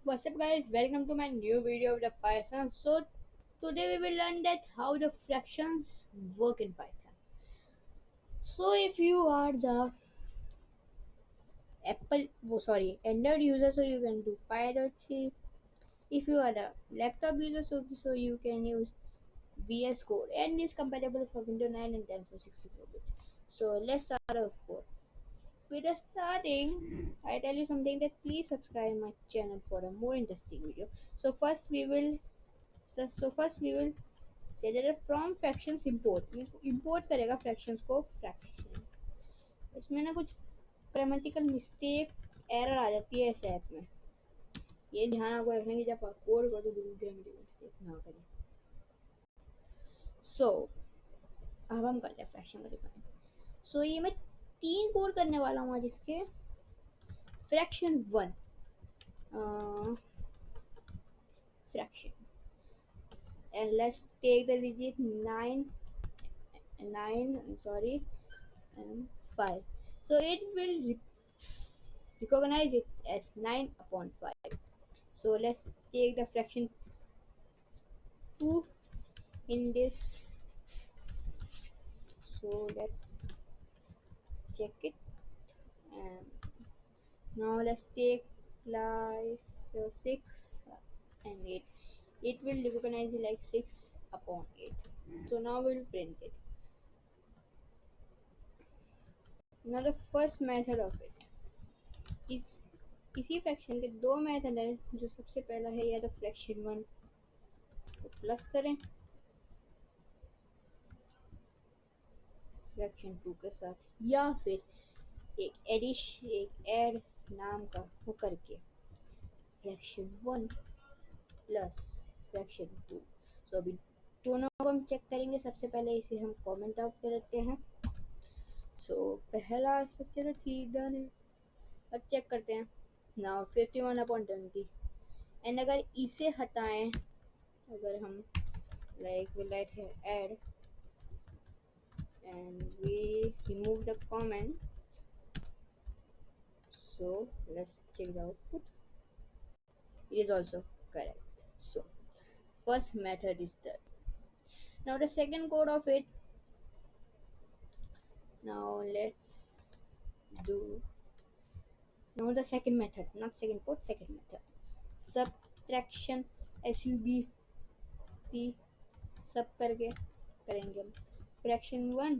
What's up guys, welcome to my new video of the Python. So today we will learn that how the fractions work in Python. So if you are the Android user, so you can do Py.c. If you are a laptop user, so you can use VS Code and is compatible for Windows 9 and 10 for 64-bit. So let's start our code. With the starting, I tell you something that please subscribe my channel for a more interesting video. So first we will say that from fractions import करेगा fractions को fraction. इसमें ना कुछ grammatical mistake error आ जाती है इस app में. ये ध्यान आपको रखना कि जब आप कोड करो तो बिल्कुल grammatical mistake ना करें. So अब हम करते हैं fraction का define. So ये मैं 3 कोड करने वाला हूँ आज इसके. Fraction 1 fraction, and let's take the digit 9 and 5. So it will recognize it as 9 upon 5. So let's take the fraction 2 in this. So let's check it, and now let's take class 6 and 8. It will recognize it like 6 upon 8. So now we'll print it. Now the first method of it इसी fraction के दो method है. जो सबसे पहला है या तो फ्रैक्शन 1 को प्लस करें फ्रैक्शन 2 के साथ, या फिर एक ऐड नाम का वो करके फ्रैक्शन 1 प्लस फ्रैक्शन 2. तो अभी दोनों को हम चेक करेंगे. सबसे पहले इसे हम कमेंट आउट कर देते हैं. सो पहला स्ट्रक्चर ठीक डन है. अब चेक करते हैं. नाउ 51/20, एंड अगर इसे हटाएं, अगर हम like we'll write here add and we remove the comment. So let's check the output. It is also correct. So first method is done. Now the second code of it. Now let's do the second method, not second code, second method. Subtraction SUB सब करके करेंगे हम. Fraction 1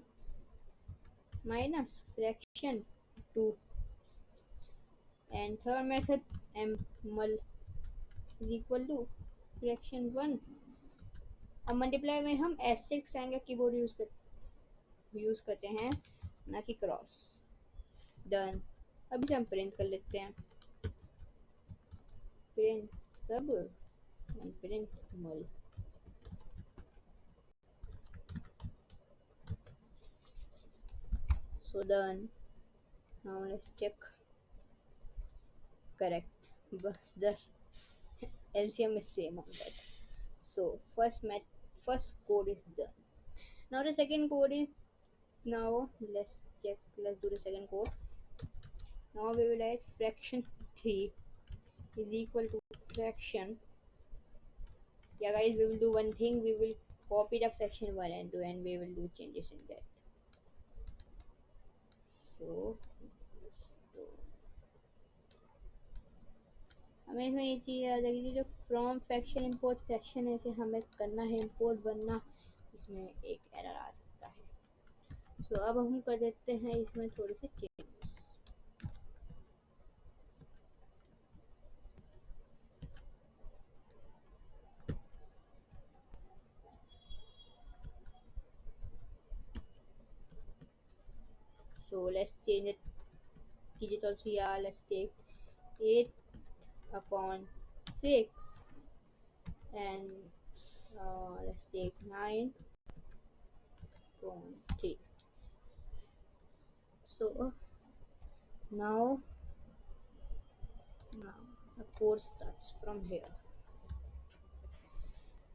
minus fraction 2, and third method mul is equal to fraction 1. अब multiply में हम asterisk sign का keyboard use करते हैं, ना कि क्रॉस. डन. अब इसे हम प्रिंट कर लेते हैं. प्रिंट सब एंड प्रिंट मल. So done. Now let's check. Correct. But the LCM is same on that. So first code is done. Now the second code is, now let's check. Let's do the second code. Now we will write fraction 3 is equal to fraction. Yeah guys, we will do one thing. We will copy the fraction 1 and 2 and we will do changes in that. So हमें इसमें ये चीज़ याद रखनी, जो from fraction import fraction है, इसे हमें करना है इंपोर्ट बनना. इसमें एक एरर आ सकता है. सो अब हम कर देते हैं इसमें थोड़े से changes. So let's change it digit also. Yeah, let's take 8 upon 6 and let's take 9 upon 3. So now the code starts from here.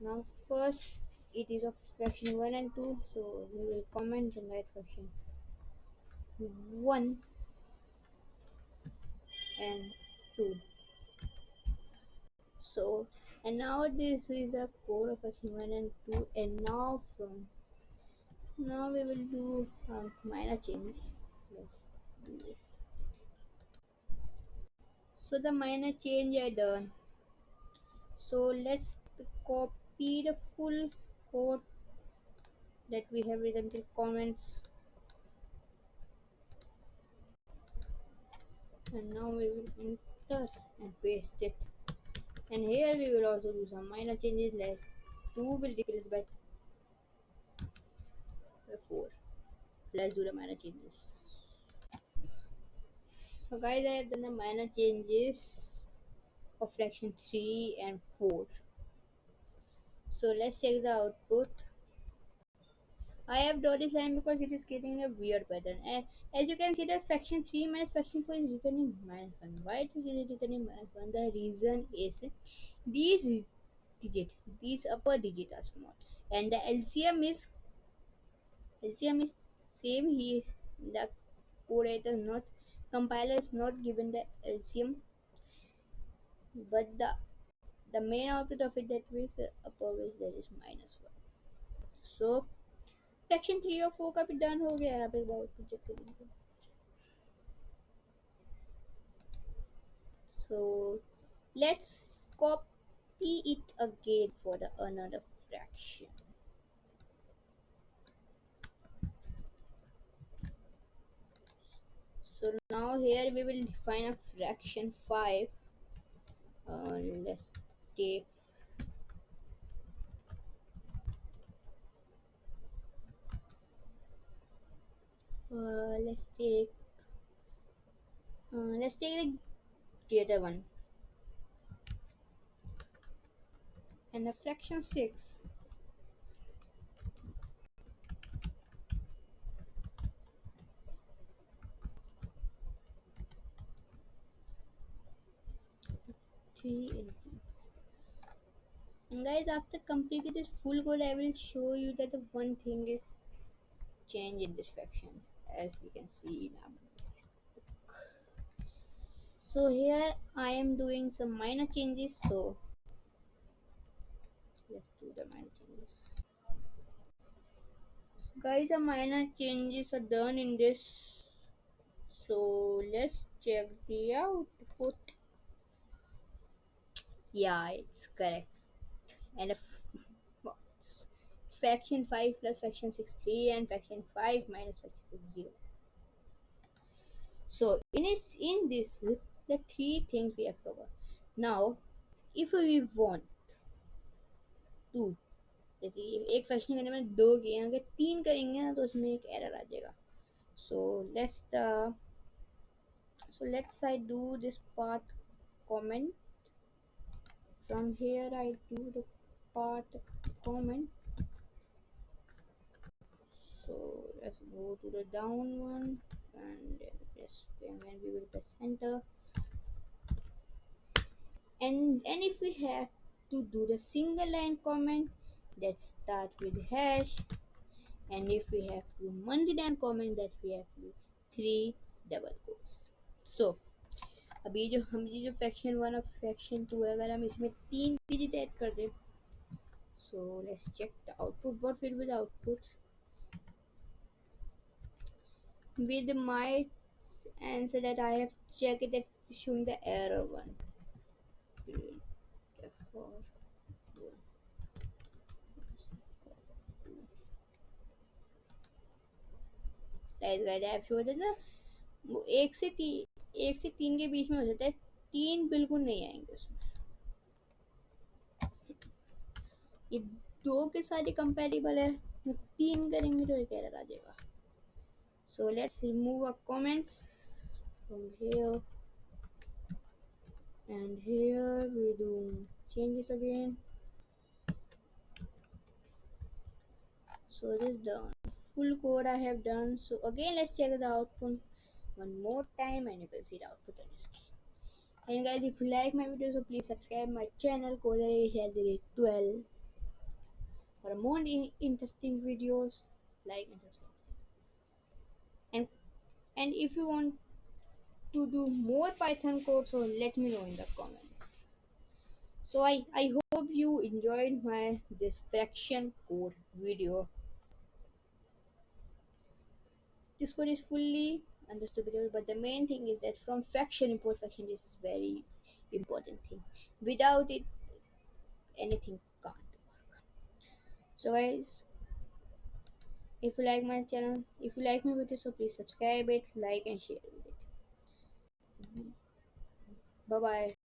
Now first it is of fraction 1 and 2, so we will comment and write fraction 1 and 2. So, and now this is a code of a human and two, and now we will do a minor change. Let's do it. So the minor change I done. So let's copy the full code that we have written the comments, and now we will enter and paste it. And here we will also do some minor changes, like 2 will replace by 4. Let's do the minor changes. So guys, I have done the minor changes of fraction 3 and 4. So let's check the output. I have drawn this line because it is getting a weird pattern. And as you can see that fraction 3 minus fraction 4 is returning minus 1. Why it is returning minus 1? The reason is these digit, these upper digit are small, and the LCM is same. The code is not, compiler is not given the LCM, but the main output of it, that is upper which that is minus 1. So section 3 और 4 का भी done हो गया है. यहाँ पे बहुत check करेंगे. So let's copy it again for the another fraction. So now here we will define a fraction 5. Let's take let's take the greater one, and the fraction 6. 3 and 2. And guys, after completing this full code, I will show you that the one thing is change in this fraction, as we can see now. So here I am doing some minor changes, so let's do the minor changes. So guys, the minor changes are done in this, so let's check the output. Yeah, it's correct. And fraction 5 plus fraction 6 3, and fraction 5 minus fraction 6 0. So in this the three things we have covered. Now if we want to, जैसे एक fraction करने में 2 किए, अगर 3 करेंगे ना तो उसमें एक एरर आ जाएगा. So let's I do this part comment. From here I do the part comment. So let's go to the down one, and yes, when we will press enter. And if we have to do the single line comment, that start with hash. And if we have to multi-line comment, that we have to 3 double quotes. So अभी जो हम ये जो fraction 1 और fraction 2 है, अगर हम इसमें 3 डिजिट ऐड कर दें, so let's check the output. What will be the output? With my answer that I have checked, that showing the error one. ना एक से 3 के बीच में हो जाता है, 3 बिल्कुल नहीं आएंगे उसमें. ये 2 के साथ ही कंपैटिबल है, 3 करेंगे तो एक एरर आ जाएगा. So let's remove our comments from here, and here we do changes again. So this is the full code I have done. So again let's check the output one more time, and you can see the output on your screen. And guys, if you like my video, so please subscribe my channel Coderesh12 for more interesting videos. Like and subscribe. And if you want to do more Python code, so let me know in the comments. So I hope you enjoyed my this fraction code video. This code is fully understandable, but the main thing is that from fraction import fraction, this is very important thing. Without it, anything can't work. So guys, if you like my channel, if you like my video, so please subscribe it, like and share it. Bye bye.